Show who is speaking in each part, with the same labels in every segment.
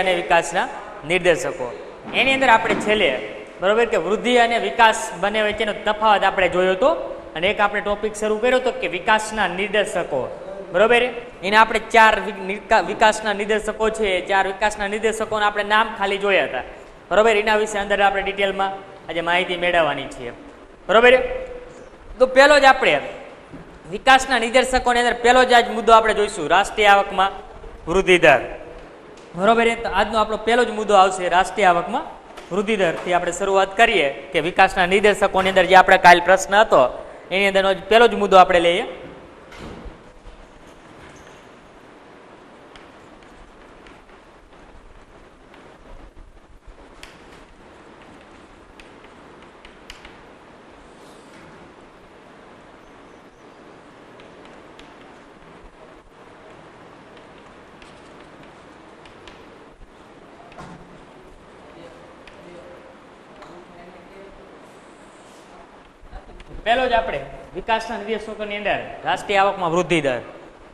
Speaker 1: અને વિકાસના નિર્દેશકો. એની અંદર આપણે છેલ્લે બરોબર કે વૃદ્ધિ અને વિકાસ બંને વચ્ચેનો તફાવત આપણે જોયો હતો અને એક આપણે ટોપિક શરૂ કર્યો હતો કે વિકાસના નિર્દેશકો. બરોબર, એને આપણે 4 વિકાસના નિર્દેશકો છે, 4 વિકાસના નિર્દેશકોના આપણે નામ ખાલી જોયા હતા. બરોબર, એના વિશે અંદર આપણે ડિટેલમાં આજે માહિતી મેળવવાની છે. બરોબર, તો પહેલો જ આપણે વિકાસના નિર્દેશકોની અંદર પહેલો જ આજ મુદ્દો આપણે જોઈશું, રાષ્ટ્રીય આવકમાં વૃદ્ધિ દર. બરોબર, તો આજનો આપણો પહેલો જ મુદ્દો આવશે રાષ્ટ્રીય આવકમાં વૃદ્ધિ દરથી આપણે શરૂઆત કરીએ કે વિકાસના નિર્દેશકોની અંદર જે આપણે કાલ પ્રશ્ન હતો એની અંદરનો પહેલો જ મુદ્દો આપણે લઈએ. પહેલો જ આપણે વિકાસના નિર્દેશકોની અંદર રાષ્ટ્રીય આવકમાં વૃદ્ધિ દર.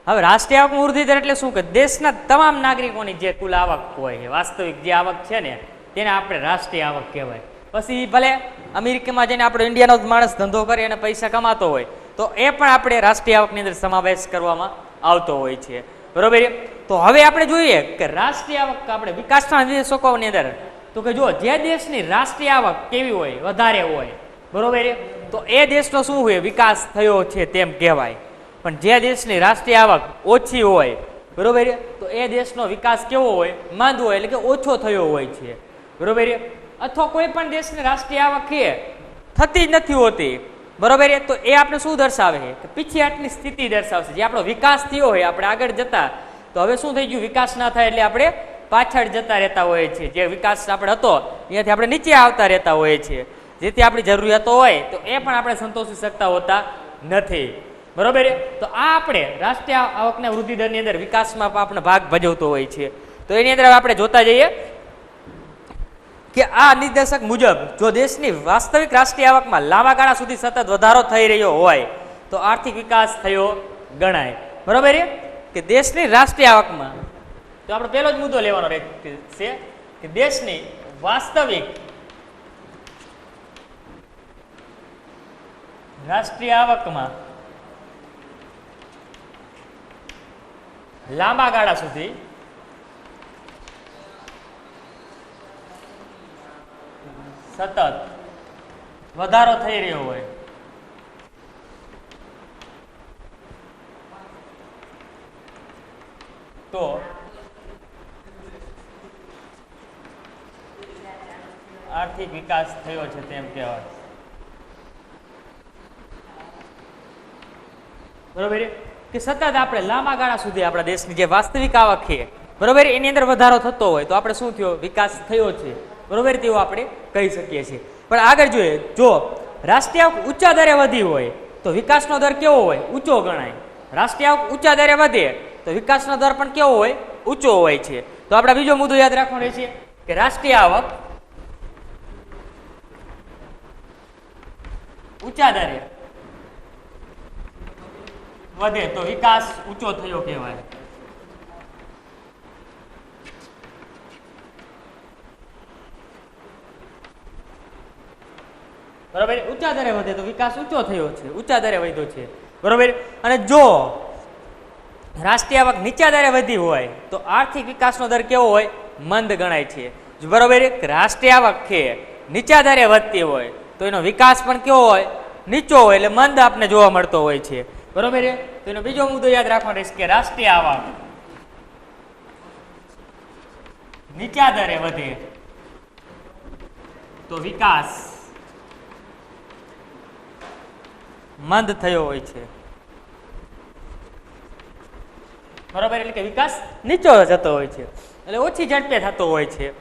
Speaker 1: હવે રાષ્ટ્રીય આવકમાં વૃદ્ધિ દર એટલે શું કે દેશના તમામ નાગરિકોની જે કુલ આવક હોય, વાસ્તવિક જે આવક છે ને તેને આપણે રાષ્ટ્રીય આવક કહેવાય. પછી ભલે અમેરિકામાં જઈને આપણો ઇન્ડિયાનો માણસ ધંધો કરે અને પૈસા કમાતો હોય તો એ પણ આપણે રાષ્ટ્રીય આવકની અંદર સમાવેશ કરવામાં આવતો હોય છે. બરોબર, તો હવે આપણે જોઈએ કે રાષ્ટ્રીય આવક આપણે વિકાસના નિર્દેશકોની અંદર તો કે જો જે દેશની રાષ્ટ્રીય આવક કેવી હોય, વધારે હોય, બરોબર, તો એ દેશનો શું હોય, વિકાસ થયો છે તેમ કહેવાય. પણ જે દેશની રાષ્ટ્રીય આવક ઓછી હોય, બરોબર, તો એ દેશનો વિકાસ કેવો હોય, મંદ હોય, એટલે કે ઓછો થયો હોય છે. બરોબર, અથવા કોઈ પણ દેશની રાષ્ટ્રીય આવક એ થતી જ નથી હોતી. બરોબર, તો એ આપણે શું દર્શાવે છે કે પીછેહટની સ્થિતિ દર્શાવશે. જે આપણો વિકાસ થયો હોય, આપણે આગળ જતા તો હવે શું થઈ ગયું, વિકાસ ના થાય એટલે આપણે પાછળ જતા રહેતા હોઈએ છીએ. જે વિકાસ આપણે હતો અહીંયાથી આપણે નીચે આવતા રહેતા હોઈએ છીએ. જેથી આપણી જરૂરિયાતો હોય તો એ પણ આપણે સંતોષી શકતા હોતા નથી. બરોબર, તો આ આપણે રાષ્ટ્રીય આવકના વૃદ્ધિ દરની અંદર વિકાસમાં આપણે ભાગ ભજવતો હોય છે. તો એની અંદર આપણે જોતા જઈએ કે આ નિર્દેશક મુજબ જો દેશની વાસ્તવિક રાષ્ટ્રીય આવકમાં લાંબા ગાળા સુધી સતત વધારો થઈ રહ્યો હોય તો આર્થિક વિકાસ થયો ગણાય. બરોબર, કે દેશની રાષ્ટ્રીય આવકમાં તો આપણે પહેલો જ મુદ્દો લેવાનો રહેશે કે દેશની વાસ્તવિક રાષ્ટ્રીય આવકમાં લાંબા ગાળા સુધી સતત વધારો થઈ રહ્યો હોય તો આર્થિક વિકાસ થયો છે તેમ કહેવાય. બરોબર, કે સતત આપણે લાંબા ગાળા સુધી આપણા દેશની જે વાસ્તવિક આવક છે, બરોબર, એની અંદર વધારો થતો હોય તો આપણે શું થયો, વિકાસ થયો છે. બરોબર, તેવું આપણે કહી શકીએ છીએ. પણ આગળ જોઈએ, જો રાષ્ટ્રીય આવક ઊંચા દરે વધી હોય તો વિકાસનો દર કેવો હોય, ઊંચો ગણાય. રાષ્ટ્રીય આવક ઊંચા દરે વધે તો વિકાસનો દર પણ કેવો હોય, ઊંચો હોય છે. તો આપણે બીજો મુદ્દો યાદ રાખવાનો રહેશે કે રાષ્ટ્રીય આવક ઊંચા દરે વધે તો વિકાસ ઊંચો થયો કહેવાય. બરોબર, ઊંચા દરે વધે તો વિકાસ ઊંચો થયો છે, ઊંચા દરે વધ્યો છે. બરોબર, અને જો રાષ્ટ્રીય આવક નીચા દરે વધી હોય તો આર્થિક વિકાસનો દર કેવો હોય, મંદ ગણાય છે. બરોબર, રાષ્ટ્રીય આવક છે નીચા દરે વધતી હોય તો એનો વિકાસ પણ કેવો હોય, નીચો હોય, એટલે મંદ આપણે જોવા મળતો હોય છે. બરોબર, તો એનો બીજો મુદ્દો યાદ રાખવાનો રહેશે કે રાષ્ટ્રીય આવક નીચા દરે વધે તો વિકાસ મંદ થયો હોય છે. બરોબર, એટલે કે વિકાસ નીચો જતો હોય છે, એટલે ઓછી ઝડપે થતો હોય છે.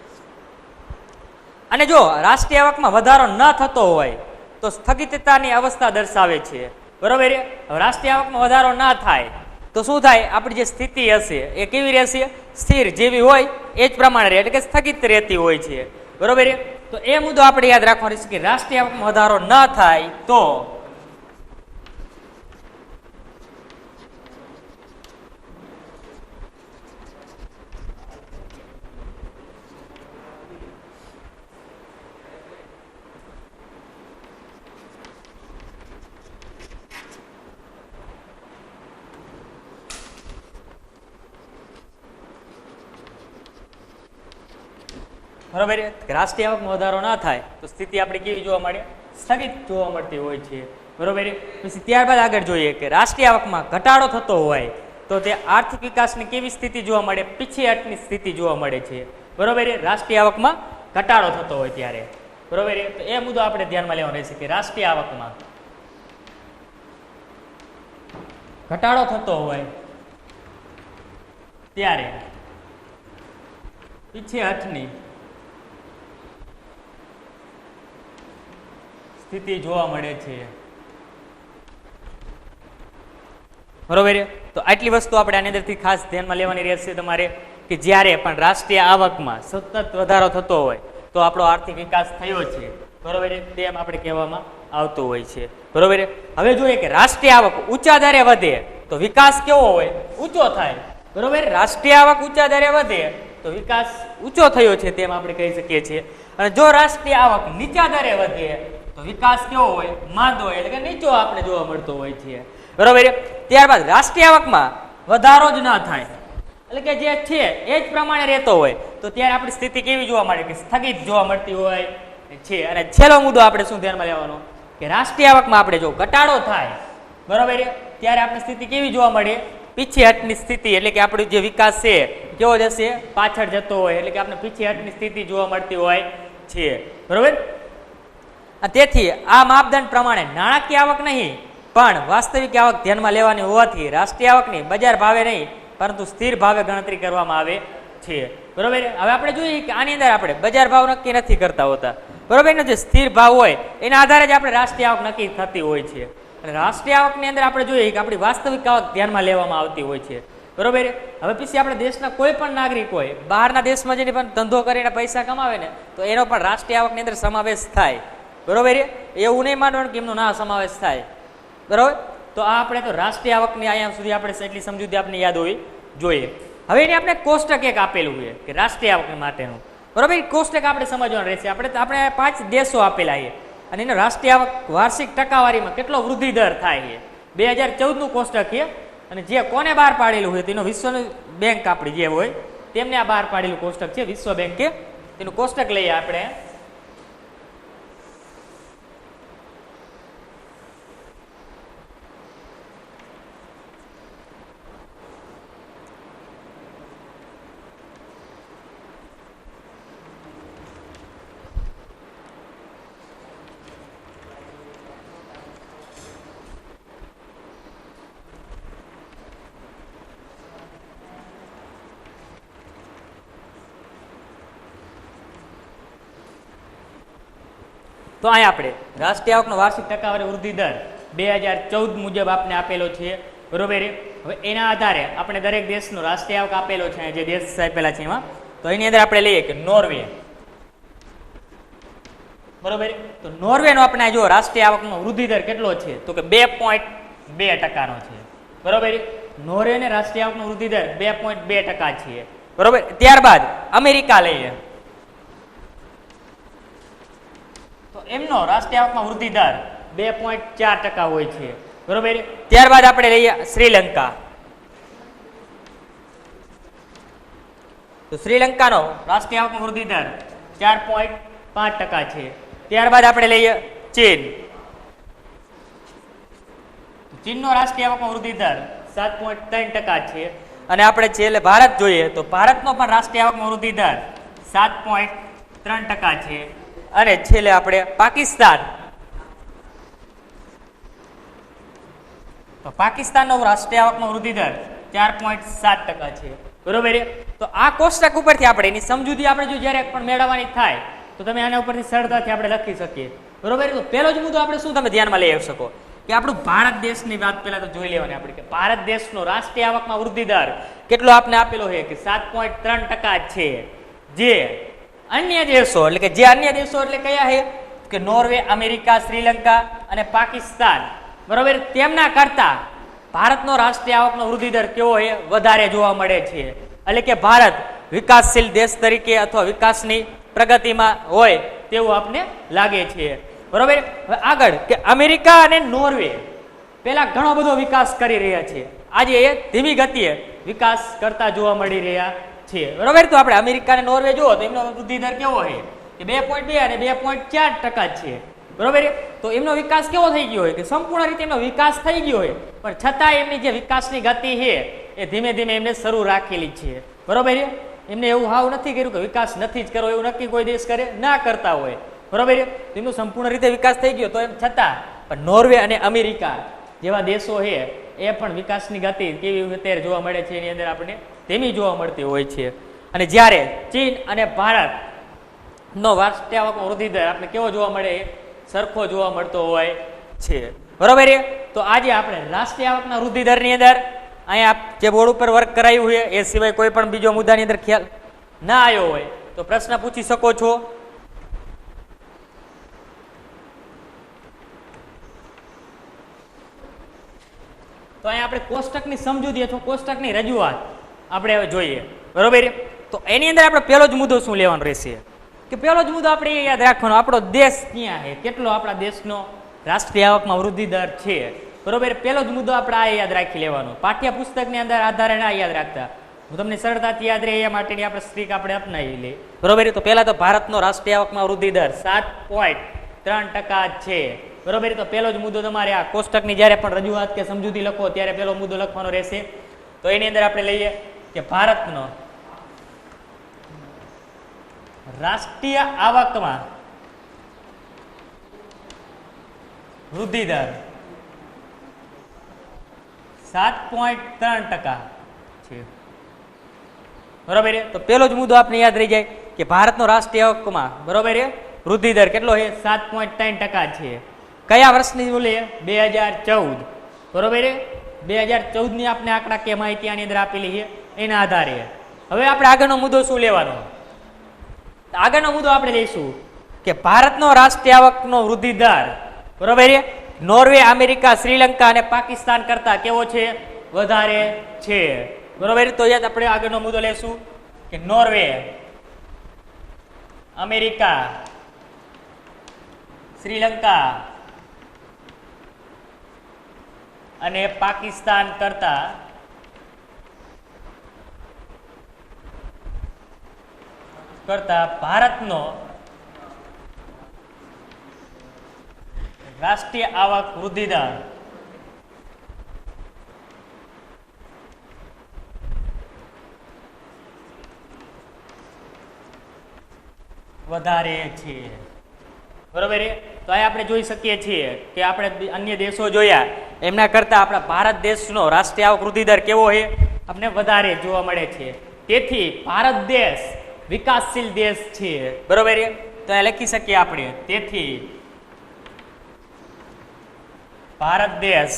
Speaker 1: અને જો રાષ્ટ્રીય આવકમાં વધારો ન થતો હોય તો સ્થગિતતાની અવસ્થા દર્શાવે છે. બરોબર, રાષ્ટ્રીય આવકમાં વધારો ના થાય તો શું થાય, આપણી જે સ્થિતિ હશે એ કેવી રહેશે, સ્થિર જેવી હોય એ જ પ્રમાણે રહે, એટલે કે સ્થગિત રહેતી હોય છે. બરોબર, તો એ મુદ્દો આપણે યાદ રાખવાનો છે કે રાષ્ટ્રીય આવકમાં વધારો ન થાય તો બરોબર. રાષ્ટ્રીય આવકમાં વધારો ના થાય તો સ્થિતિ આપણે કેવી જોવા મળે? સ્થગિત જોવા મળતી હોય છે. બરોબર. પછી ત્યારબાદ આગળ જોઈએ કે રાષ્ટ્રીય આવકમાં ઘટાડો થતો હોય તો તે આર્થિક વિકાસની કેવી સ્થિતિ જોવા મળે? પીછેહટની સ્થિતિ જોવા મળે છે. બરોબર. રાષ્ટ્રીય આવકમાં ઘટાડો થતો હોય ત્યારે. બરોબર. તો એ મુદ્દો આપણે ધ્યાનમાં લેવાનો રહેશે કે રાષ્ટ્રીય આવકમાં ઘટાડો થતો હોય ત્યારે પીછેહટની સ્થિતિ જોવા મળે છે. બરોબર. તો આટલી વસ્તુ આપણે આની અંદરથી ખાસ ધ્યાનમાં લેવાની રહેશે તમારે કે જ્યારે પણ રાષ્ટ્રીય આવકમાં સતત વધારો થતો હોય તો આપણો આર્થિક વિકાસ થયો છે. બરોબર. તેમ આપણે કહેવામાં આવતું હોય છે. બરોબર. હવે જોઈએ કે રાષ્ટ્રીય આવક ઊંચા દરે વધે તો વિકાસ કેવો હોય? ઊંચો થાય. બરોબર. રાષ્ટ્રીય આવક ઊંચા દરે વધે તો વિકાસ ઊંચો થયો છે તેમ આપણે કહી શકીએ છીએ. અને જો રાષ્ટ્રીય આવક નીચા દરે વધે તો વિકાસ કેવો હોય? માંદો હોય, એટલે કે નીચો આપણે જોવા મળતો હોય છે. બરોબર. ત્યારબાદ રાષ્ટ્રીય આવકમાં વધારો જ ના થાય એટલે કે જે છે એ જ પ્રમાણે રહેતો હોય તો ત્યારે આપણી સ્થિતિ કેવી જોવા મળે? કે સ્થગિત જોવા મળતી હોય છે. અને છેલ્લો મુદ્દો આપણે શું ધ્યાનમાં લેવાનો કે રાષ્ટ્રીય આવકમાં આપણે જો ઘટાડો થાય બરોબર ત્યારે આપણી સ્થિતિ કેવી જોવા મળે? પીછેહટની સ્થિતિ, એટલે કે આપણો જે વિકાસ છે કેવો જશે? પાછળ જતો હોય, એટલે કે આપણે પીછેહટની સ્થિતિ જોવા મળતી હોય છે. બરોબર. તેથી આ માપદંડ પ્રમાણે નાણાકીય આવક નહીં પણ વાસ્તવિક આવક ધ્યાનમાં લેવાની હોવાથી રાષ્ટ્રીય આવકની બજાર ભાવે નહીં પરંતુ સ્થિર ભાવે ગણતરી કરવામાં આવે છે. બરોબર. હવે આપણે જોઈએ કે આની અંદર આપણે બજાર ભાવ નક્કી નથી કરતા હોતા. બરોબર. જે સ્થિર ભાવ હોય એના આધારે જ આપણે રાષ્ટ્રીય આવક નક્કી થતી હોય છે. અને રાષ્ટ્રીય આવકની અંદર આપણે જોઈએ કે આપણી વાસ્તવિક આવક ધ્યાનમાં લેવામાં આવતી હોય છે. બરોબર. હવે પછી આપણે દેશના કોઈ પણ નાગરિક હોય બહારના દેશમાં જઈને પણ ધંધો કરીને પૈસા કમાવે ને તો એનો પણ રાષ્ટ્રીય આવકની અંદર સમાવેશ થાય. બરોબર. એવું નહીં માનવાનું કે એમનો ના સમાવેશ થાય. બરોબર. તો આ આપણે તો રાષ્ટ્રીય આવકની અહીંયા સુધી આપણે એટલી સમજૂતી આપણે યાદ હોવી જોઈએ. હવે એની આપણે કોષ્ટક એક આપેલું છે કે રાષ્ટ્રીય આવક માટેનું. બરોબર. કોષ્ટક આપણે સમજવાનું રહેશે. આપણે 5 દેશો આપેલા છે અને એનો રાષ્ટ્રીય આવક વાર્ષિક ટકાવારીમાં કેટલો વૃદ્ધિ દર થાય છે 2014નું કોષ્ટક છે. અને જે કોને બહાર પાડેલું હોય તેનો વિશ્વ બેંક આપણી જે હોય તેમને આ બહાર પાડેલું કોષ્ટક છે. વિશ્વ બેંકે તેનું કોષ્ટક લઈએ આપણે. તો અહીંયા આપણે રાષ્ટ્રીય આવકનો વાર્ષિક ટકાવારી વૃદ્ધિ દર 2014 મુજબ આપને આપેલો છે. બરોબર. હવે એના આધારે આપણે દરેક દેશનો રાષ્ટ્રીય આવક આપેલો છે જે દેશ આપેલા છે એમાં. તો એની અંદર આપણે લઈએ કે નોર્વે. બરોબર. તો નોર્વેનો આપણે જો રાષ્ટ્રીય આવકનો વૃદ્ધિ દર કેટલો છે તો કે 2.2% નો છે. બરોબર. નોર્વેને રાષ્ટ્રીય આવકનો વૃદ્ધિ દર 2.2% છે. બરોબર. ત્યારબાદ અમેરિકા લઈએ તો એમનો રાષ્ટ્રીય આવકમાં વૃદ્ધિ દર 2.4% હોય છે. બરોબર. ત્યારબાદ આપણે લઈએ શ્રીલંકા. તો શ્રીલંકાનો રાષ્ટ્રીય આવકમાં વૃદ્ધિ દર 4.5% છે. ત્યારબાદ આપણે લઈએ ચીન. ચીનનો રાષ્ટ્રીય આવકમાં વૃદ્ધિ દર 7.3% છે. અને આપણે છેલ્લે ભારત જોઈએ તો ભારતનો પણ રાષ્ટ્રીય આવકમાં વૃદ્ધિ દર 7.3% છે. અને છેલ્લે આપણે પાકિસ્તાન. તો પાકિસ્તાનનો રાષ્ટ્રીય આવકમાં વૃદ્ધિ દર 4.7% છે. બરોબર. તો આ કોષ્ટક ઉપરથી આપણે એની સમજૂતી આપણે જો જ્યારે પણ મેળવવાની થાય તો તમે આના ઉપરથી સરળતાથી આપણે લખી શકીએ. બરોબર. તો પહેલો જ મુદ્દો આપણે શું તમે ધ્યાનમાં લઈ શકો કે આપણું ભારત દેશની વાત પહેલા તો જોઈ લેવાની આપણે કે ભારત દેશનો રાષ્ટ્રીય આવકમાં વૃદ્ધિ દર કેટલો આપને આપેલો છે કે 7.3% છે. જે અન્ય દેશો એટલે કે જે અન્ય દેશો એટલે કયા છે કે નોર્વે, અમેરિકા, શ્રીલંકા અને પાકિસ્તાન. બરોબર. તેમના કરતા ભારતનો રાષ્ટ્રીય આવકનો વૃદ્ધિ દર કેવો છે? વધારે જોવા મળે છે. એટલે કે ભારત વિકાસશીલ દેશ તરીકે અથવા વિકાસની પ્રગતિમાં હોય તેવું આપને લાગે છે. બરોબર. હવે આગળ કે અમેરિકા અને નોર્વે પેલા ઘણો બધો વિકાસ કરી રહ્યા છે. આજે એ ધીમી ગતિએ વિકાસ કરતા જોવા મળી રહ્યા છે, બરોબર. તો આપણે અમેરિકા અને નોર્વે જુઓ તો એમનો વૃદ્ધિ દર કેવો છે કે 2.2 અને 2.4% છે, બરોબર. તો એમનો વિકાસ કેવો થઈ ગયો હોય કે સંપૂર્ણ રીતે એમનો વિકાસ થઈ ગયો હોય, પણ છતાં એમની જે વિકાસની ગતિ છે એ ધીમે ધીમે એમને શરૂ રાખેલી છે, બરોબર. એમને એવું હાવ નથી કર્યું કે વિકાસ નથી જ કરવો, એવું નક્કી કોઈ દેશ કરે ના કરતા હોય, બરોબર. એમનો સંપૂર્ણ રીતે વિકાસ થઈ ગયો તો એમ છતાં પણ નોર્વે અને અમેરિકા જેવા દેશો છે એ પણ વિકાસની ગતિ કેવી અત્યારે જોવા મળે છે એની અંદર આપણને ધીમી જોવા મળતી હોય છે. અને જ્યારે ચીન અને ભારત નો રાષ્ટ્રીય આવકનો વૃદ્ધિ દર આપણે કેવો જોવા મળે, સરખો જોવા મળતો હોય છે, બરોબર. તો આજે આપણે રાષ્ટ્રીય આવકના વૃદ્ધિ દરની અંદર અહીંયા જે બોર્ડ ઉપર વર્ક કરાયું છે એ સિવાય કોઈ પણ બીજો મુદ્દાની અંદર ખ્યાલ ના આવ્યો હોય તો પ્રશ્ન પૂછી શકો છો. તો અહીંયા આપણે કોષ્ટકની સમજૂતી અથવા કોષ્ટકની રજૂઆત આપણે હવે જોઈએ, બરોબર. તો એની અંદર આપણે પહેલો જ મુદ્દો શું લેવાનો રહેશે કે પહેલો જ મુદ્દો આપણે યાદ રાખવાનો, આપણો દેશ ક્યાં છે, કેટલો આપણા દેશનો રાષ્ટ્રીય આવકમાં વૃદ્ધિ દર છે, બરોબર. પહેલો જ મુદ્દો આપણે આ યાદ રાખી લેવાનો, પાઠ્યપુસ્તકની અંદર આધારે ના યાદ રાખતા, હું તમને સરળતાથી યાદ રહે એ માટેની આપણે સ્ટ્રીક આપણે અપનાવી લઈએ, બરોબર. તો પહેલા તો ભારતનો રાષ્ટ્રીય આવકમાં વૃદ્ધિ દર 7.3% છે, બરોબર. તો પહેલો જ મુદ્દો તમારે આ કોષ્ટકની જ્યારે પણ રજૂઆત કે સમજૂતી લખો ત્યારે પહેલો મુદ્દો લખવાનો રહેશે. તો એની અંદર આપણે લઈએ કે ભારતનો રાષ્ટ્રીય આવકમાં વૃદ્ધિ દર 7.3% છે, બરોબર. તો પહેલો જ મુદ્દો આપણે યાદ રહી જાય કે ભારતનો રાષ્ટ્રીય આવકમાં, બરોબર, વૃદ્ધિ દર કેટલો છે 7.3% છે. કયા વર્ષની બોલે 2014, બરોબર. 2014 ની આપણે આંકડાકીય માહિતી આની અંદર આપેલી છે એના આધારે હવે આપણે આગળનો મુદ્દો શું લેવાનો, આગળનો મુદ્દો આપણે લઈશું કે ભારતનો રાષ્ટ્રીય આવકનો વૃદ્ધિ દર, બરોબર, નોર્વે, અમેરિકા, શ્રીલંકા અને પાકિસ્તાન કરતા કેવો છે, વધારે છે, બરોબર. તો યાદ આપણે આગળનો મુદ્દો લેશું કે નોર્વે, અમેરિકા, શ્રીલંકા અને પાકિસ્તાન કરતા ભારતનો રાષ્ટ્રીય આવક વૃદ્ધિ દર વધારે છે, બરોબર. તો અહીં આપણે જોઈ શકીએ છીએ કે આપણે અન્ય દેશો જોયા એમના કરતા આપણા ભારત દેશનો રાષ્ટ્રીય આવક વૃદ્ધિ દર કેવો છે, આપણે વધારે જોવા મળે છે. તેથી ભારત દેશ વિકાસશીલ દેશ છે, બરોબર. તો અહીં લખી શકીએ આપણે, તેથી ભારત દેશ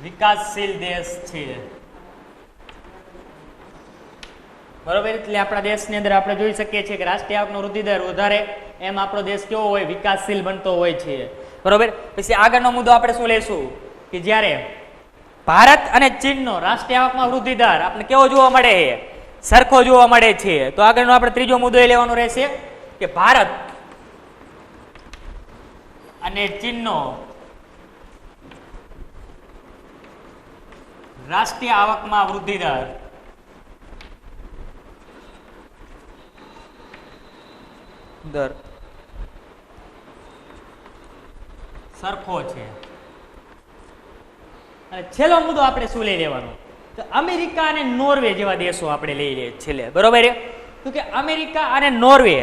Speaker 1: વિકાસશીલ દેશ છે, બરોબર. એટલે આપણા દેશની અંદર આપણે જોઈ શકીએ છીએ કે રાષ્ટ્રીય આવકનો વૃદ્ધિ દર વધારે એમ આપણો દેશ કેવો હોય, વિકાસશીલ બનતો હોય છે, બરોબર. પછી આગળનો મુદ્દો આપણે શું લેશું કે જ્યારે ભારત અને ચીનનો રાષ્ટ્રીય આવકમાં વૃદ્ધિ દર આપણે કેવો જોવા મળે છે, સરખો જોવા મળે છે. તો આગળનો આપણે ત્રીજો મુદ્દો એ લેવાનો રહેશે કે ભારત અને ચીનનો રાષ્ટ્રીય આવકમાં વૃદ્ધિ દર સરખો છે. અને છેલ્લો મુદ્દો આપણે શું લઈ લેવાનો, તો અમેરિકા અને નોર્વે જેવા દેશો આપણે લઈ લઈએ છેલ્લે, બરોબર. તો કે અમેરિકા અને નોર્વે,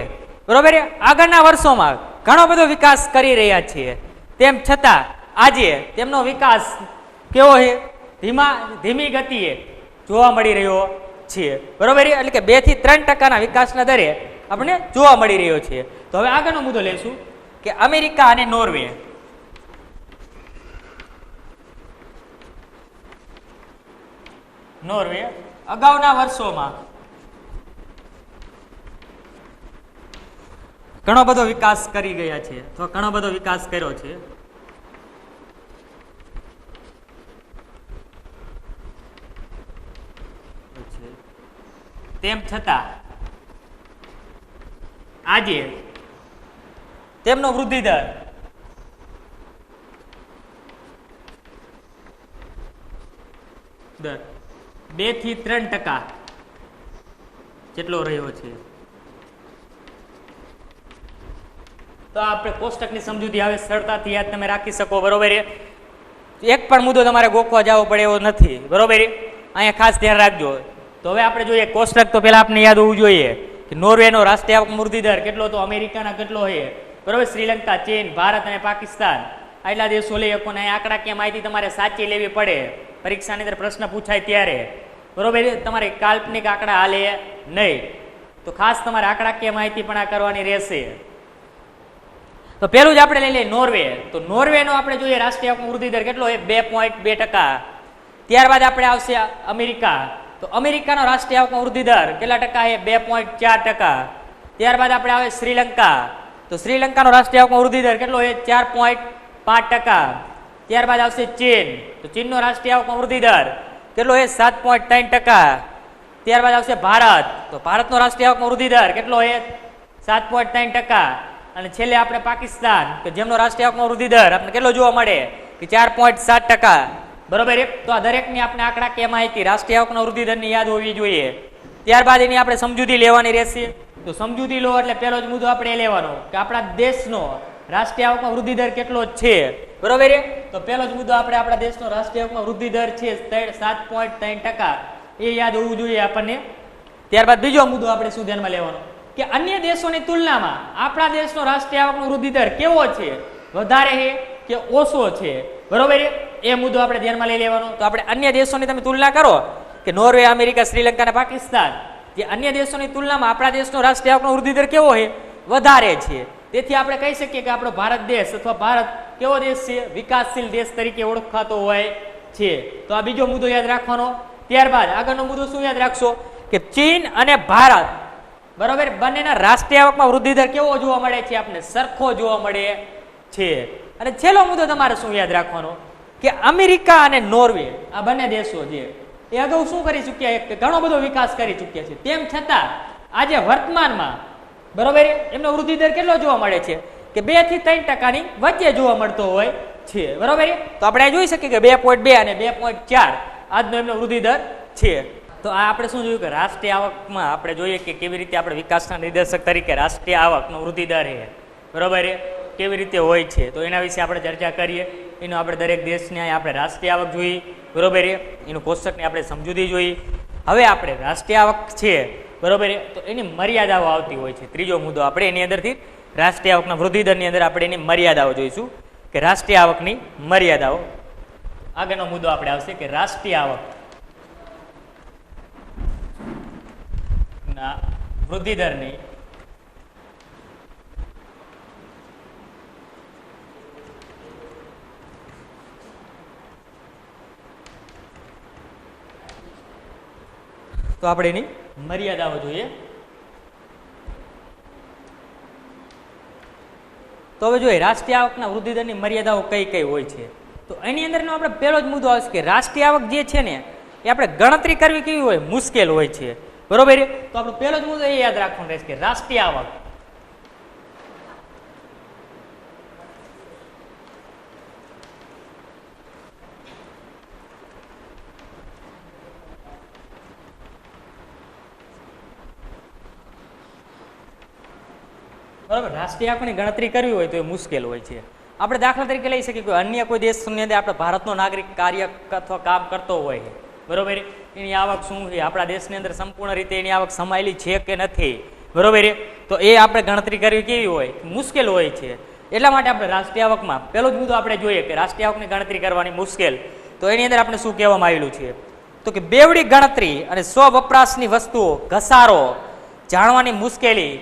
Speaker 1: બરોબર, આગળના વર્ષોમાં ઘણો બધો વિકાસ કરી રહ્યા છીએ, તેમ છતાં આજે તેમનો વિકાસ કેવો છે, ધીમી ગતિએ જોવા મળી રહ્યો છે, બરોબર. એટલે કે 2 થી 3% વિકાસના દરે આપણને જોવા મળી રહ્યો છે. તો હવે આગળનો મુદ્દો લઈશું કે અમેરિકા અને નોર્વે અગાઉના વર્ષોમાં ઘણો બધો વિકાસ કરી ગયા છે, તો ઘણો બધો વિકાસ કર્યો છે, તેમ છતાં આજે તેમનો વૃદ્ધિ દર દર 2 થી 3% જેટલો રહ્યો છે. તો આપણે કોષ્ટકની સમજૂતી હવે સરળતાથી યાદ તમે રાખી શકો. બરોબર છે. એક પણ મુદ્દો તમારે ગોખવા જવો પડે એવો નથી. બરોબર છે. અહીંયા ખાસ ધ્યાન રાખજો. તો હવે આપણે જોઈએ કોષ્ટક. તો પહેલા આપણે યાદ હોવું જોઈએ કે નોર્વેનો રાષ્ટ્રીય આવક વૃદ્ધિ દર કેટલો, તો અમેરિકાના કેટલો છે. બરોબર. શ્રીલંકા, ચીન, ભારત અને પાકિસ્તાન આટલા દેશો લઈ શકો. ને આંકડાકીય માહિતી તમારે સાચી લેવી પડે પરીક્ષાની અંદર પ્રશ્ન પૂછાય ત્યારે. બરોબર. તમારે કાલ્પનિક આંકડા હાલે નહીં. તો ખાસ તમારે આંકડાકીય માહિતી પણ આ કરવાની રહેશે. તો પેલું જ આપણે લઈ લઈએ નોર્વે. તો નોર્વેનો આપણે જોઈએ રાષ્ટ્રીય આવક વૃદ્ધિ દર કેટલો છે, 2.2%. ત્યારબાદ આપણે આવશે અમેરિકા. તો અમેરિકાનો રાષ્ટ્રીય આવક વૃદ્ધિ દર કેટલા ટકા છે, 2.4%. ત્યારબાદ આપણે આવે શ્રીલંકા. તો શ્રીલંકાનો રાષ્ટ્રીય આવક વૃદ્ધિ દર કેટલો છે, 4.5%. ત્યારબાદ આવશે ચીન. તો ચીનનો રાષ્ટ્રીય આવક વૃદ્ધિ દર કેટલો છે, 7.3%. ત્યારબાદ આવશે ભારત. તો ભારતનો રાષ્ટ્રીય આવક વૃદ્ધિ દર કેટલો છે, 7.3%. અને છેલ્લે આપણે પાકિસ્તાન કે જેમનો રાષ્ટ્રીય આવક વૃદ્ધિ દર આપણે કેટલો જોવા મળે કે 4.7%. બરોબર. તો આ દરેકની આપણે આંકડાકીય માહિતી રાષ્ટ્રીય આવક વૃદ્ધિ દરની યાદ હોવી જોઈએ. ત્યારબાદ એની આપણે સમજૂતી લેવાની રહેશે. તો સમજૂતી લો એટલે પહેલો જ મુદ્દો આપણે લેવાનો કે આપણા દેશનો રાષ્ટ્રીય આવક વૃદ્ધિ દર કેટલો છે. બરોબર. તો પહેલો જ મુદ્દો આપણે આપણા દેશનો રાષ્ટ્રીય આવક વૃદ્ધિ દર છે 7.3%. એ યાદ હોવું જોઈએ આપણને. ત્યારબાદ બીજો મુદ્દો આપણે શું ધ્યાનમાં લેવાનો કે અન્ય દેશોની તુલનામાં આપણા દેશનો રાષ્ટ્રીય આવકનો વૃદ્ધિ દર કેવો છે, વધારે છે કે ઓછો છે. બરોબર. એ મુદ્દો આપણે ધ્યાનમાં લઈ લેવાનો. તો આપણે અન્ય દેશોની તમે તુલના કરો કે નોર્વે, અમેરિકા, શ્રીલંકા અને પાકિસ્તાન, જે અન્ય દેશોની તુલનામાં આપણા દેશનો રાષ્ટ્રીય આવકનો વૃદ્ધિ દર કેવો છે, વધારે છે. તેથી આપણે કહી શકીએ કે આપણો ભારત દેશ અથવા ભારત કેવો દેશ છે, વિકાસશીલ દેશ તરીકે ઓળખાતો હોય છે. તો આ બીજો મુદ્દો યાદ રાખવાનો. ત્યારબાદ આગળનો મુદ્દો શું યાદ રાખશો કે ચીન અને ભારત, બરોબર, બંનેના રાષ્ટ્રીય આવકમાં વૃદ્ધિ દર કેવો જોવા મળે છે, આપણે સરખો જોવા મળે છે. અને છેલ્લો મુદ્દો તમારે શું યાદ રાખવાનો કે અમેરિકા અને નોર્વે આ બંને દેશો છે એ અગાઉ શું કરી ચૂક્યા છે, ઘણો બધો વિકાસ કરી ચૂક્યા છે. તેમ છતાં આજે વર્તમાનમાં, બરોબર, એમનો વૃદ્ધિ દર કેટલો જોવા મળે છે કે 2 થી 3%ની વચ્ચે જોવા મળતો હોય છે. બરોબર. તો આપણે જોઈ શકીએ કે 2.2 અને 2.4 આજનો એમનો વૃદ્ધિ દર છે. તો આ આપણે શું જોયું કે રાષ્ટ્રીય આવકમાં આપણે જોઈએ કે કેવી રીતે આપણે વિકાસના નિર્દેશક તરીકે રાષ્ટ્રીય આવકનો વૃદ્ધિ દર છે, બરોબર, કેવી રીતે હોય છે. તો એના વિશે આપણે ચર્ચા કરીએ. એનો આપણે દરેક દેશની આપણે રાષ્ટ્રીય આવક જોઈ, બરોબર, એનું કોષ્ટકની આપણે સમજૂતી જોઈ. હવે આપણે રાષ્ટ્રીય આવક છે, બરોબર, તો એની મર્યાદાઓ આવતી હોય છે. ત્રીજો મુદ્દો આપણે એની અંદરથી રાષ્ટ્રીય આવકના વૃદ્ધિ દરની અંદર આપણે એની મર્યાદાઓ જોઈશું કે રાષ્ટ્રીય આવકની મર્યાદાઓ. આગળનો મુદ્દો આપણે આવશે કે રાષ્ટ્રીય આવક ના વૃદ્ધિ દરની તો આપણે એની મર્યાદાઓ જોઈએ. તો હવે જોઈએ રાષ્ટ્રીય આવકના વૃદ્ધિ દરની મર્યાદાઓ કઈ કઈ હોય છે. તો એની અંદરનો આપણે પહેલો જ મુદ્દો આવશે કે રાષ્ટ્રીય આવક જે છે ને એ આપણે ગણતરી કરવી કેવી હોય, મુશ્કેલ હોય છે. બરોબર. તો આપણો પહેલો જ મુદ્દો એ યાદ રાખવાનો રહેશે કે રાષ્ટ્રીય આવક બરાબર, રાષ્ટ્રીય આવકની ગણતરી કરવી હોય તો એ મુશ્કેલ હોય છે. આપણે દાખલા તરીકે લઈ શકીએ કે અન્ય કોઈ દેશની અંદર આપણે ભારતનો નાગરિક કાર્ય અથવા કામ કરતો હોય છે, બરોબર, એની આવક શું છે, આપણા દેશની અંદર સંપૂર્ણ રીતે એની આવક સમાયેલી છે કે નથી, બરોબર, તો એ આપણે ગણતરી કરવી કેવી હોય, મુશ્કેલ હોય છે. એટલા માટે આપણે રાષ્ટ્રીય આવકમાં પહેલો જ મુદ્દો આપણે જોઈએ કે રાષ્ટ્રીય આવકની ગણતરી કરવાની મુશ્કેલ. તો એની અંદર આપણે શું કહેવામાં આવેલું છે તો કે બેવડી ગણતરી અને સ્વ વપરાશની વસ્તુઓ, ઘસારો, જાણવાની મુશ્કેલી,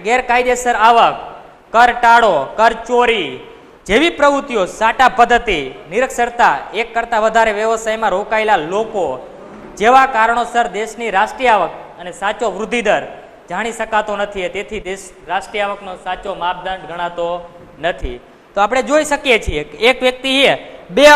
Speaker 1: ગેરકાયદેસર આવક, કર ટાળો, કર ચોરી જેવી પ્રવૃત્તિઓ, સાટા પદ્ધતિ, નિરક્ષરતા, એક કરતાં વધારે વ્યવસાયમાં રોકાયેલા લોકો જેવા કારણોસર દેશની રાષ્ટ્રીય આવક અને સાચો વૃદ્ધિ દર જાણી શકાતો નથી. તેથી દેશ રાષ્ટ્રીય આવકનો સાચો માપદંડ ગણાતો નથી. તો આપણે જોઈ શકીએ છીએ કે એક વ્યક્તિ એ બે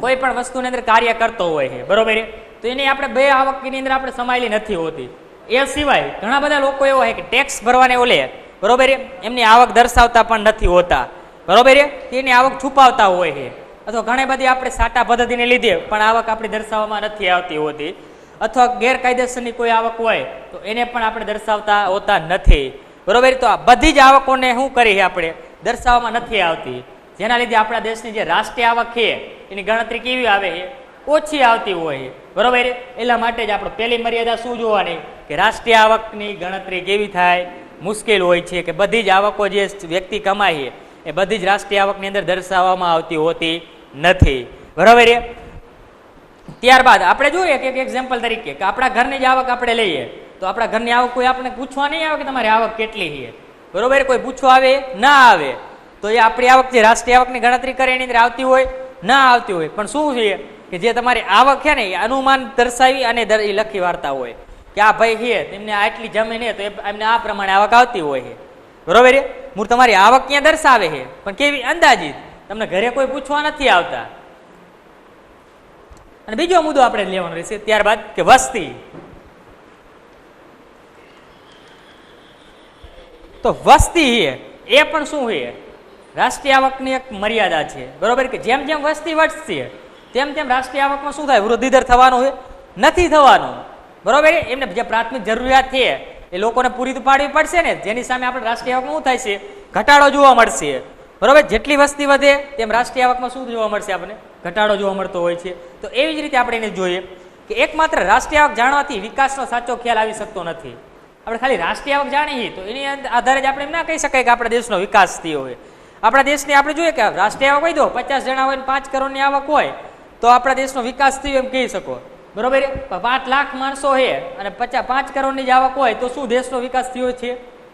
Speaker 1: કોઈ પણ વસ્તુની અંદર કાર્ય કરતો હોય છે, બરોબર, તો એની આપણે બે આવકની અંદર આપણે સમાયેલી નથી હોતી. એ સિવાય ઘણા બધા લોકો એવા છે કે ટેક્સ ભરવાને ઓલે, બરોબર, એમની આવક દર્શાવતા પણ નથી હોતા, બરોબર, એની આવક છુપાવતા હોય છે. અથવા ઘણી બધી આપણે સાટા પદ્ધતિને લીધે પણ આવક આપણી દર્શાવવામાં નથી આવતી હોતી, અથવા ગેરકાયદેસરની કોઈ આવક હોય તો એને પણ આપણે દર્શાવતા હોતા નથી, બરોબર. તો આ બધી જ આવકોને શું કરી આપણે દર્શાવવામાં નથી આવતી, જેના લીધે આપણા દેશની જે રાષ્ટ્રીય આવક છે એની ગણતરી કેવી આવે છે, ઓછી આવતી હોય છે, બરોબર. એટલા માટે જ આપણે પહેલી મર્યાદા શું જોવાની કે રાષ્ટ્રીય આવકની ગણતરી કેવી થાય, મુશ્કેલ હોય છે કે બધી જ આવકો જે વ્યક્તિ કમાય છે એ બધી જ રાષ્ટ્રીય આવકની અંદર દર્શાવવામાં આવતી હોતી નથી, બરોબર. ત્યારબાદ આપણે જોઈએ કે એક્ઝામ્પલ તરીકે કે આપણા ઘરની જ આવક આપણે લઈએ તો આપણા ઘરની આવક કોઈ આપણે પૂછવા નહીં આવે કે તમારી આવક કેટલી છે, બરોબર. કોઈ પૂછવા આવે ના આવે તો એ આપણી આવક જે રાષ્ટ્રીય આવકની ગણતરી કરે એની અંદર આવતી હોય ના આવતી હોય, પણ શું છે કે જે તમારી આવક છે ને એ અનુમાન દર્શાવી અને એ લખી વાળતા હોય કે આ ભાઈ છે તેમને આટલી જમીન છે તો એમને આ પ્રમાણે આવક આવતી હોય છે, બરોબર. મૂળ તમારી આવક ક્યાં દર્શાવે છે પણ કેવી અંદાજિત, તમને ઘરે કોઈ પૂછવા નથી આવતા. અને બીજો મુદ્દો આપણે લેવાનો રહેશે ત્યારબાદ કે વસ્તી. તો વસ્તી છે એ પણ શું છે રાષ્ટ્રીય આવકની એક મર્યાદા છે, બરોબર. કે જેમ જેમ વસ્તી વધશે તેમ તેમ રાષ્ટ્રીય આવકમાં શું થાય વૃદ્ધિ દર થવાનો હોય નથી થવાનો, બરોબર. એમને જે પ્રાથમિક જરૂરિયાત છે એ લોકોને પૂરી પાડવી પડશે ને, જેની સામે આપણે રાષ્ટ્રીય આવકમાં શું થાય છે ઘટાડો જોવા મળશે, બરોબર. જેટલી વસ્તી વધે તેમ રાષ્ટ્રીય આવકમાં શું જોવા મળશે આપણને ઘટાડો જોવા મળતો હોય છે. તો એવી જ રીતે આપણે એને જોઈએ કે એકમાત્ર રાષ્ટ્રીય આવક જાણવાથી વિકાસનો સાચો ખ્યાલ આવી શકતો નથી. આપણે ખાલી રાષ્ટ્રીય આવક જાણીએ તો એની આધારે જ આપણે એમ ના કહી શકાય કે આપણા દેશનો વિકાસ થયો હોય. આપણા દેશની આપણે જોઈએ કે રાષ્ટ્રીય આવક કહી દો 50 જણા હોય ને 5 કરોડની આવક હોય તો આપણા દેશનો વિકાસ થયો એમ કહી શકો, બરોબર. 5 લાખ માણસો છે અને 5 કરોડની જ આવક હોય તો શું દેશનો વિકાસ થયો છે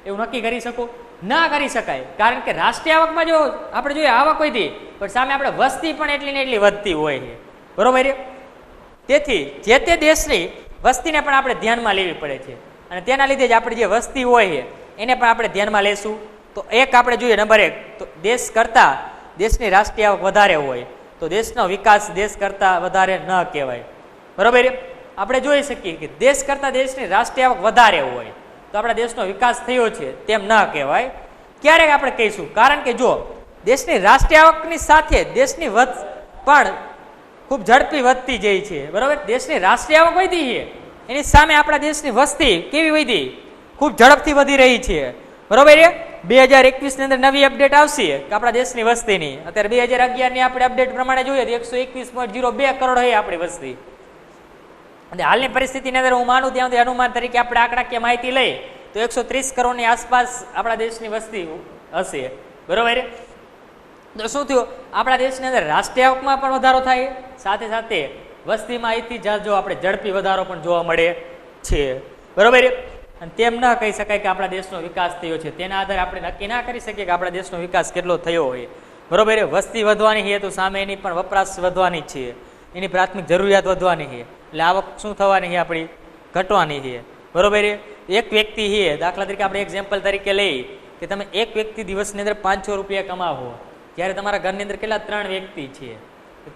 Speaker 1: એવું નક્કી કરી શકો? ના કરી શકાય. કારણ કે રાષ્ટ્રીય આવકમાં જો આપણે જોઈએ આવક હોય પણ સામે આપણે વસ્તી પણ એટલી ને એટલી વધતી હોય છે, બરોબર. તેથી જે તે દેશની વસ્તીને પણ આપણે ધ્યાનમાં લેવી પડે છે અને તેના લીધે જ આપણી જે વસ્તી હોય છે એને પણ આપણે ધ્યાનમાં લેશું. તો એક આપણે જોઈએ નંબર 1 તો દેશ કરતાં દેશની રાષ્ટ્રીય આવક વધારે હોય તો દેશનો વિકાસ દેશ કરતાં વધારે ન કહેવાય, બરોબર. આપણે જોઈ શકીએ કે દેશ કરતાં દેશની રાષ્ટ્રીય આવક વધારે હોય તો આપણા દેશનો વિકાસ થયો છે તેમ ન કહેવાય. ક્યારેક આપણે કહીશું કારણ કે જો દેશની રાષ્ટ્રીય આવકની સાથે દેશની પણ ખૂબ ઝડપી વધતી જાય છે, બરોબર. દેશની રાષ્ટ્રીય આવક વધી છે એની સામે આપણા દેશની વસ્તી કેવી વધી ખૂબ ઝડપથી વધી રહી છે, બરોબર. 2021 ની અંદર નવી અપડેટ આવશે કે આપણા દેશની વસ્તીની. અત્યારે 2011 ની આપણે અપડેટ પ્રમાણે જોઈએ તો 121.02 કરોડ હોય આપણી વસ્તી. અને હાલની પરિસ્થિતિની અંદર હું માનું ત્યાં સુધી અનુમાન તરીકે આપણે આંકડાકીય માહિતી લઈ તો 130 કરોડની આસપાસ આપણા દેશની વસ્તી હશે, બરોબર. તો શું થયું આપણા દેશની અંદર રાષ્ટ્રીય આવકમાં પણ વધારો થાય સાથે સાથે વસ્તીમાં અહીંથી જો આપણે ઝડપી વધારો પણ જોવા મળે છે, બરોબર. અને તેમ ન કહી શકાય કે આપણા દેશનો વિકાસ થયો છે, તેના આધારે આપણે નક્કી ના કરી શકીએ કે આપણા દેશનો વિકાસ કેટલો થયો હોય, બરોબર. વસ્તી વધવાની છે તો સામે એની પણ વપરાશ વધવાની છે, એની પ્રાથમિક જરૂરિયાત વધવાની છે એટલે આવક શું થવાની છે આપણી ઘટવાની છે, બરોબર. એક વ્યક્તિ છે દાખલા તરીકે આપણે એક્ઝામ્પલ તરીકે લઈ કે તમે એક વ્યક્તિ દિવસની અંદર 500 રૂપિયા કમાવો, જ્યારે તમારા ઘરની અંદર કેટલા 3 વ્યક્તિ છે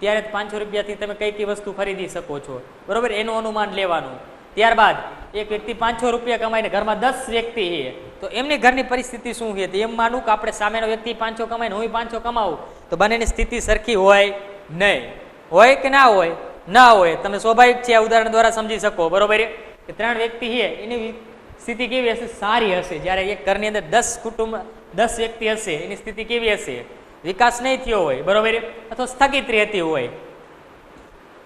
Speaker 1: ત્યારે 500 રૂપિયાથી તમે કઈ કઈ વસ્તુ ખરીદી શકો છો, બરોબર. એનું અનુમાન લેવાનું. ત્યારબાદ એક વ્યક્તિ 500 રૂપિયા કમાઈને ઘરમાં 10 વ્યક્તિ છે તો એમની ઘરની પરિસ્થિતિ શું છે એમ માનું કે આપણે સામેનો વ્યક્તિ 500 કમાઈને હું 500 કમાવું તો બંનેની સ્થિતિ સરખી હોય નહીં, હોય કે ના હોય? ના હોય. તમે સ્વાભાવિક છે આ ઉદાહરણ દ્વારા સમજી શકો, બરોબર. કે 3 વ્યક્તિ છે એની સ્થિતિ કેવી હશે? સારી હશે. જ્યારે એક ઘરની અંદર 10 કુટુંબ 10 વ્યક્તિ હશે એની સ્થિતિ કેવી હશે? વિકાસ નહીં થયો હોય, બરોબર, અથવા સ્થગિત રહેતી હોય.